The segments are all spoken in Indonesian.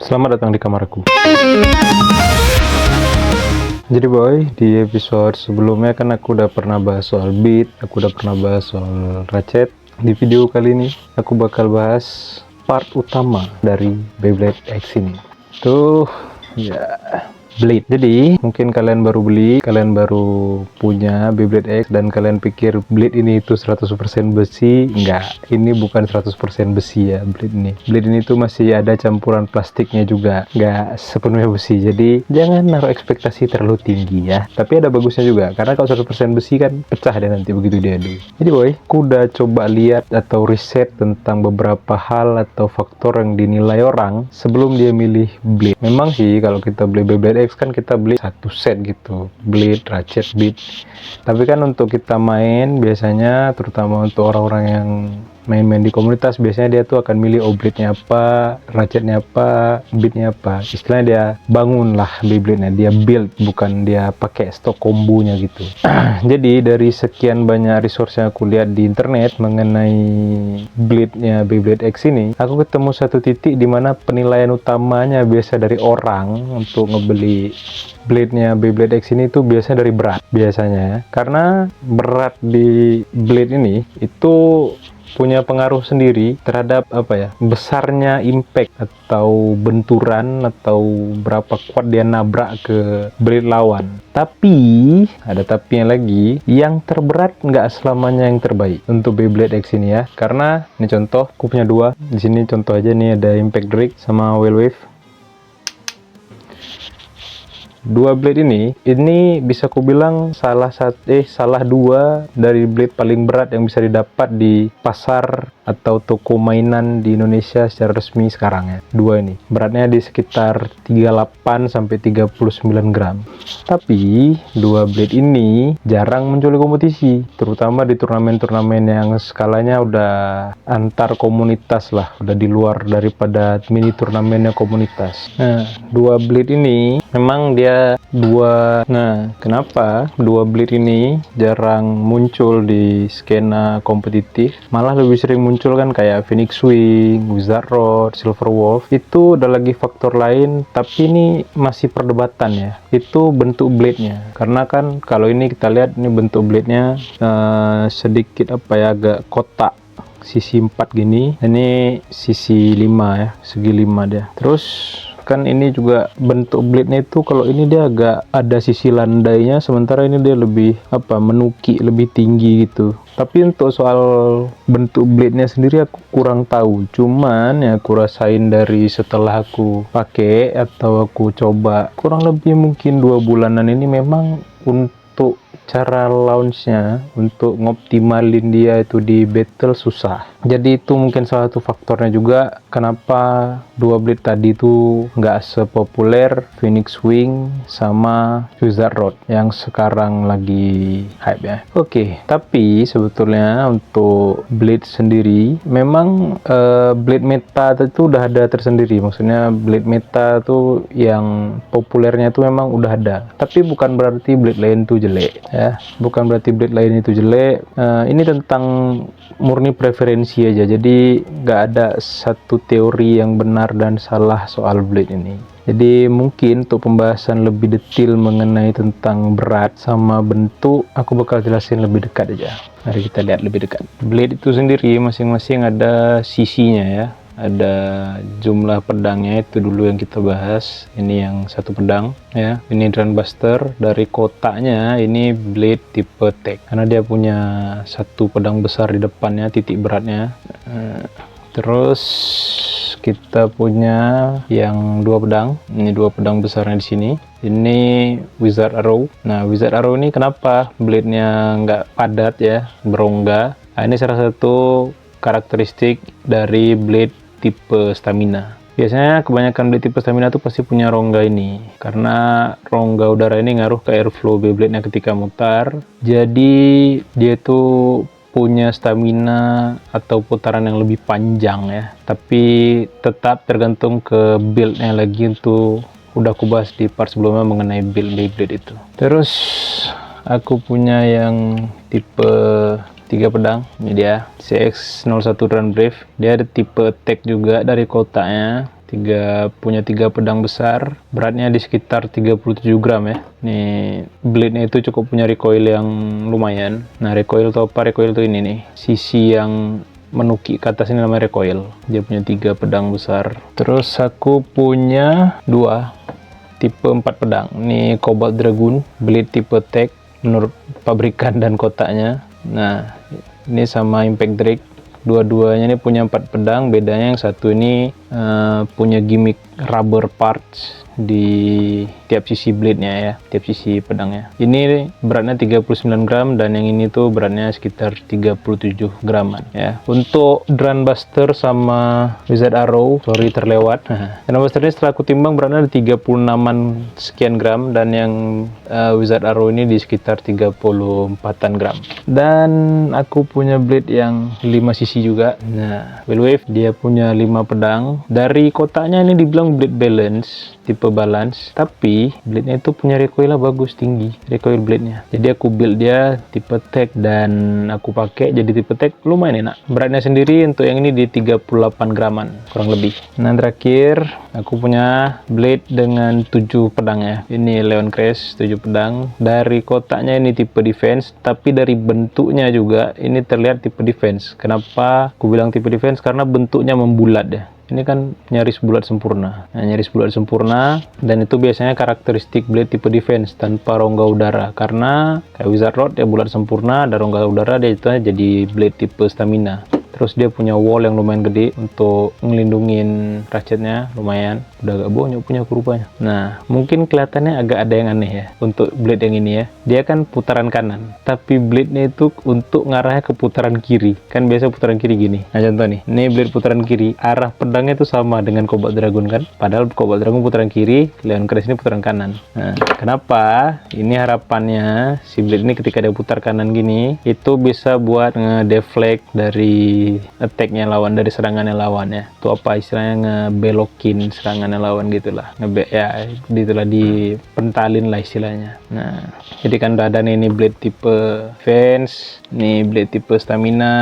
Selamat datang di kamarku. Jadi boy, di episode sebelumnya kan aku udah pernah bahas soal beat, aku udah pernah bahas soal ratchet. Di video kali ini aku bakal bahas part utama dari Beyblade X ini. Tuh, ya, Blade. Jadi mungkin kalian baru beli, kalian baru punya Beyblade X dan kalian pikir Blade ini itu 100% besi. Enggak, ini bukan 100% besi ya Blade ini. Blade ini tuh masih ada campuran plastiknya juga, enggak sepenuhnya besi. Jadi jangan naruh ekspektasi terlalu tinggi ya. Tapi ada bagusnya juga, karena kalau 100% besi kan pecah deh nanti begitu diadu. Jadi boy, aku udah coba lihat atau riset tentang beberapa hal atau faktor yang dinilai orang sebelum dia milih Blade. Memang sih kalau kita beli Beyblade X kan kita beli satu set gitu, Blade, ratchet, beat. Tapi kan untuk kita main biasanya, terutama untuk orang-orang yang main-main di komunitas, biasanya dia tuh akan milih Blade-nya apa, ratchetnya apa, beatnya apa. Istilahnya dia bangun lah Beyblade-nya, dia build, bukan dia pakai stok kombonya gitu. Jadi dari sekian banyak resource yang aku lihat di internet mengenai Blade-nya Beyblade X ini, aku ketemu satu titik di mana penilaian utamanya biasa dari orang untuk ngebeli Blade-nya Beyblade X ini tuh biasanya dari berat biasanya ya. Karena berat di Blade ini itu punya pengaruh sendiri terhadap apa ya, besarnya impact atau benturan atau berapa kuat dia nabrak ke blade lawan. Tapi ada tapinya lagi, yang terberat nggak selamanya yang terbaik untuk Beyblade X ini ya. Karena ini contoh, aku punya dua di sini, contoh aja nih, ada Impact Drake sama Whale Wave. Dua blade ini bisa ku bilang salah dua dari blade paling berat yang bisa didapat di pasar atau toko mainan di Indonesia secara resmi sekarang ya. Dua ini beratnya di sekitar 38 sampai 39 gram. Tapi dua blade ini jarang muncul di kompetisi, terutama di turnamen-turnamen yang skalanya udah antar komunitas lah, udah di luar daripada mini turnamennya komunitas. Nah, dua blade ini memang dia kenapa dua blade ini jarang muncul di skena kompetitif, malah lebih sering muncul kan kayak Phoenix Wing, Wizard Rod, Silver Wolf. Itu ada lagi faktor lain, tapi ini masih perdebatan ya, itu bentuk blade-nya. Karena kan kalau ini kita lihat, ini bentuk blade-nya sedikit apa ya, agak kotak, sisi 4 gini, ini sisi 5 ya, segi 5 dia. Terus kan ini juga bentuk blade-nya itu, kalau ini dia agak ada sisi landainya, sementara ini dia lebih apa, menuki, lebih tinggi gitu. Tapi untuk soal bentuk blade-nya sendiri aku kurang tahu. Cuman ya aku rasain dari setelah aku pakai atau aku coba kurang lebih mungkin 2 bulanan ini, memang untuk cara launchnya, untuk ngoptimalin dia itu di battle susah. Jadi itu mungkin salah satu faktornya juga kenapa dua blade tadi itu nggak sepopuler Phoenix Wing sama Wizard Rod yang sekarang lagi hype ya. Oke, tapi sebetulnya untuk blade sendiri memang blade meta itu udah ada tersendiri. Maksudnya blade meta tuh yang populernya itu memang udah ada. Tapi bukan berarti blade lain tuh jelek ya. Bukan berarti blade lain itu jelek. Ini tentang murni preferensi aja, jadi nggak ada satu teori yang benar dan salah soal blade ini. Jadi mungkin untuk pembahasan lebih detail mengenai tentang berat sama bentuk, aku bakal jelasin lebih dekat aja. Mari kita lihat lebih dekat. Blade itu sendiri masing-masing ada sisinya ya, ada jumlah pedangnya, itu dulu yang kita bahas. Ini yang satu pedang ya, ini Drum Buster. Dari kotaknya ini blade tipe tech, karena dia punya satu pedang besar di depannya, titik beratnya. Terus kita punya yang dua pedang, ini dua pedang besarnya di sini. Ini Wizard Arrow. Nah, Wizard Arrow ini kenapa blade-nya nggak padat ya, berongga? Nah, ini salah satu karakteristik dari blade tipe stamina. Biasanya kebanyakan blade tipe stamina tuh pasti punya rongga ini, karena rongga udara ini ngaruh ke airflow Beyblade-nya ketika mutar. Jadi dia tuh punya stamina atau putaran yang lebih panjang ya. Tapi tetap tergantung ke build-nya lagi, untuk udah aku bahas di part sebelumnya mengenai build Beyblade itu. Terus aku punya yang tipe 3 pedang, ini dia CX01 Run Brave. Dia ada tipe attack juga dari kotaknya, punya 3 pedang besar, beratnya di sekitar 37 gram ya. Nih blade-nya itu cukup punya recoil yang lumayan. Nah recoil itu apa? Recoil itu ini nih, sisi yang menukik ke atas ini namanya recoil. Dia punya 3 pedang besar. Terus aku punya 2 tipe 4 pedang. Ini Cobalt Dragoon, blade tipe tech menurut pabrikan dan kotaknya. Nah ini sama Impact Drake, dua-duanya ini punya 4 pedang. Bedanya yang satu ini punya gimmick rubber parts di tiap sisi blade-nya ya, tiap sisi pedangnya. Ini beratnya 39 gram dan yang ini tuh beratnya sekitar 37 graman ya. Untuk Drum Buster sama Wizard Arrow, sorry terlewat. Drum Buster ini setelah aku timbang beratnya ada 36an sekian gram, dan yang Wizard Arrow ini di sekitar 34an gram. Dan aku punya blade yang 5 sisi juga. Nah, Wave dia punya 5 pedang. Dari kotaknya ini dibilang blade balance, tipe balance, tapi blade-nya itu punya recoil bagus, tinggi recoil blade-nya. Jadi aku build dia tipe tech dan aku pakai jadi tipe tech, lumayan enak. Beratnya sendiri untuk yang ini di 38 graman kurang lebih. Nah terakhir aku punya blade dengan 7 pedang ya. Ini Leon Crash 7 pedang. Dari kotaknya ini tipe defense, tapi dari bentuknya juga ini terlihat tipe defense. Kenapa aku bilang tipe defense? Karena bentuknya membulat ya. Ini kan nyaris bulat sempurna. Nah, nyaris bulat sempurna, dan itu biasanya karakteristik blade tipe defense tanpa rongga udara. Karena kayak Wizard Rod ya bulat sempurna, ada rongga udara, dia itu jadi blade tipe stamina. Terus dia punya wall yang lumayan gede untuk ngelindungin ratchetnya, lumayan. Udah agak bonyok punya rupanya. Nah, mungkin kelihatannya agak ada yang aneh ya untuk blade yang ini ya. Dia kan putaran kanan, tapi blade-nya itu untuk ngarahnya ke putaran kiri. Kan biasa putaran kiri gini. Nah, contoh nih, ini blade putaran kiri, arah pedangnya itu sama dengan Cobalt Dragoon kan. Padahal Cobalt Dragoon putaran kiri, Leon Crash ini putaran kanan. Nah, kenapa? Ini harapannya si blade ini ketika dia putar kanan gini, itu bisa buat ngedeflect dari attack-nya lawan, dari serangannya lawan ya. Itu apa istilahnya, ngebelokin serangannya lawan gitulah. Ya, gitulah, dipentalin lah istilahnya. Nah, jadi kan udah ada nih, ini blade tipe fence, ini blade tipe stamina,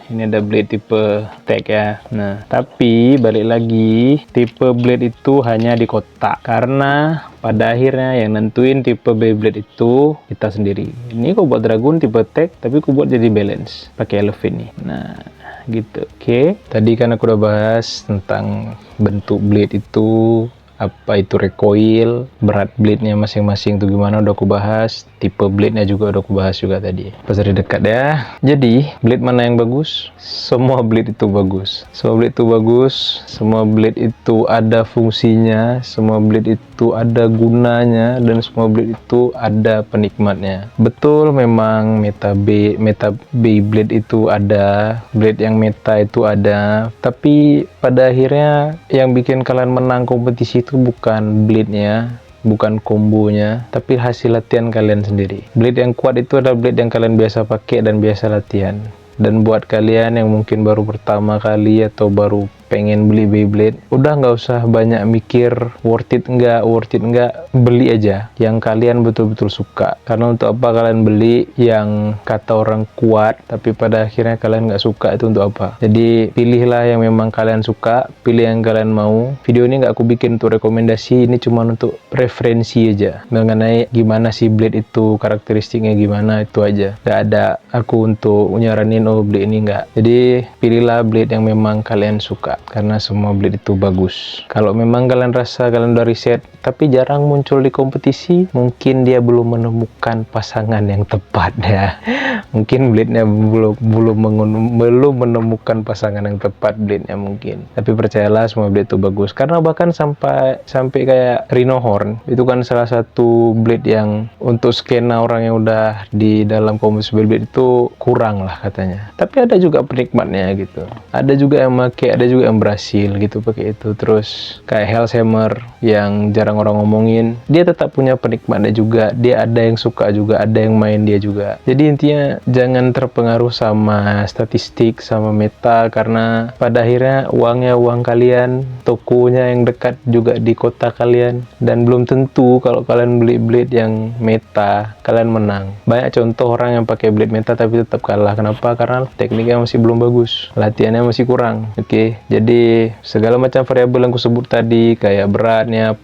ini ada blade tipe tech ya. Nah, tapi balik lagi, tipe blade itu hanya di kotak, karena pada akhirnya yang nentuin tipe Beyblade itu kita sendiri. Ini aku buat Dragoon tipe tech, tapi aku buat jadi balance pakai elevate nih. Nah gitu. Oke, tadi kan aku udah bahas tentang bentuk blade itu, apa itu recoil, berat blade-nya masing-masing tuh gimana, udah aku bahas. Tipe blade-nya juga udah aku bahas juga tadi pas dari dekat ya. Jadi blade mana yang bagus? Semua blade itu bagus. Semua blade itu bagus. Semua blade itu ada fungsinya. Semua blade itu ada gunanya, dan semua blade itu ada penikmatnya. Betul, memang meta Beyblade itu ada, blade yang meta itu ada, tapi pada akhirnya yang bikin kalian menang kompetisi itu bukan blade-nya, bukan kombonya, tapi hasil latihan kalian sendiri. Blade yang kuat itu adalah blade yang kalian biasa pakai dan biasa latihan. Dan buat kalian yang mungkin baru pertama kali atau baru pengen beli Beyblade, udah nggak usah banyak mikir worth it enggak, beli aja yang kalian betul-betul suka. Karena untuk apa kalian beli yang kata orang kuat tapi pada akhirnya kalian nggak suka, itu untuk apa? Jadi pilihlah yang memang kalian suka, pilih yang kalian mau. Video ini nggak aku bikin untuk rekomendasi, ini cuma untuk preferensi aja mengenai gimana sih blade itu, karakteristiknya gimana, itu aja. Nggak ada aku untuk nyaranin oh beli ini, nggak. Jadi pilihlah blade yang memang kalian suka, karena semua blade itu bagus. Kalau memang kalian rasa kalian udah riset tapi jarang muncul di kompetisi, mungkin dia belum menemukan pasangan yang tepat ya. Mungkin blade-nya belum menemukan pasangan yang tepat blade-nya mungkin. Tapi percayalah semua blade itu bagus, karena bahkan sampai kayak Rhino Horn itu kan salah satu blade yang untuk skena orang yang udah di dalam kompetisi Beyblade itu kurang lah katanya. Tapi ada juga penikmatnya gitu. Ada juga yang pakai, ada juga yang berhasil gitu pakai itu. Terus kayak Hellhammer yang jarang orang ngomongin, dia tetap punya penikmatnya juga. Dia ada yang suka juga, ada yang main dia juga. Jadi intinya jangan terpengaruh sama statistik, sama meta, karena pada akhirnya uangnya uang kalian, tokonya yang dekat juga di kota kalian, dan belum tentu kalau kalian beli blade yang meta kalian menang. Banyak contoh orang yang pakai blade meta tapi tetap kalah. Kenapa? Karena tekniknya masih belum bagus, latihannya masih kurang. Oke, jadi Jadi segala macam variabel yang kusebut tadi, kayak beratnya,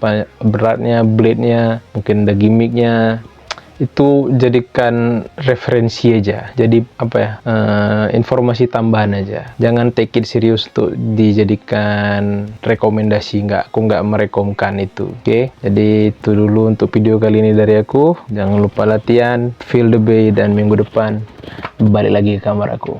blade-nya, mungkin ada gimmicknya, itu jadikan referensi aja. Jadi informasi tambahan aja. Jangan take it serius untuk dijadikan rekomendasi. Aku nggak merekomkan itu. Oke, jadi itu dulu untuk video kali ini dari aku. Jangan lupa latihan, feel the bay, dan minggu depan balik lagi ke kamar aku.